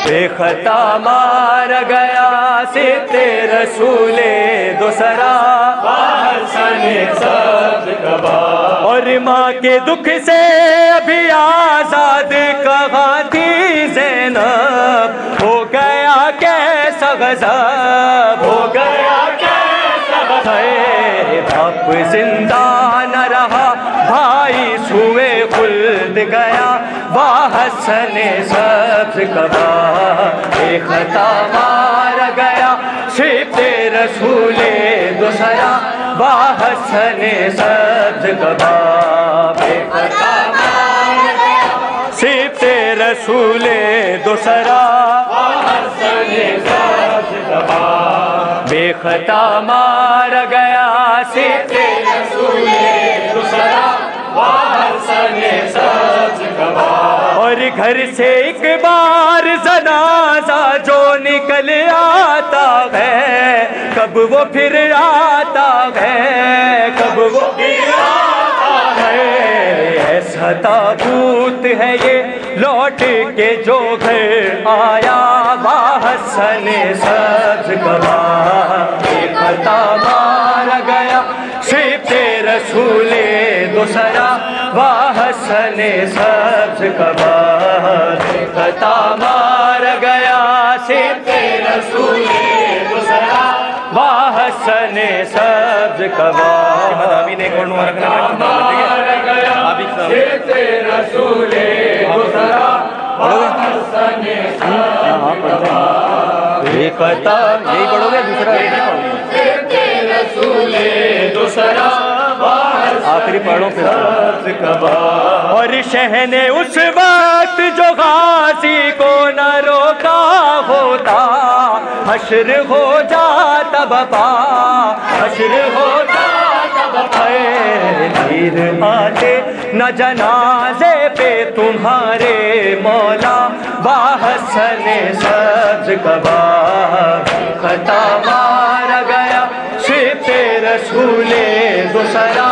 बेखता मार गया सिते रसूले दूसरा हसने सब्ज कबा। और माँ के दुख से अभी आजाद कहाँ थी ज़ैनब, हो गया कैसा गज़ब, हो गया कैसा है बाप जिंदा न रहा, भाई सुए खुल्द गया, हसने सब्ज कबा। बेखता मार गया सिते रसूले दूसरा, हसने सब्ज कबा। बेखता मार गया सिते रसूले दूसरा, हसने सब्ज कबा। बेखता मार गया सिते रसूले दूसरा हसने सब्ज कबा। और घर से एक बार जनाजा जो निकल आता है, कब वो फिर आता है, कब वो फिर आता है। ऐसा ताबूत है ये लौट के जो घर आया, हसने सब्ज कबा। बेखता मार गया सिते रसूले दूसरा, हसने सब्ज कबा। बेखता मार गया सिते रसूले दूसरा हसने सब्ज कबा। मार गया सिते रसूले दूसरा हसने सब्ज कबा। बेखता यही पढ़ोगे, दूसरा सिते रसूले दूसरा आखिरी पढ़ो फिर। सब्ज कबा। और शहने उस वक्त जो गाजी को न रोका होता, हश्र हो जाता बपा, हश्र हो जाता बपा। तीर आते न जनाजे पे तुम्हारे मौला, हसने सब्ज कबा। खता मार गया सिते रसूले दूसरा,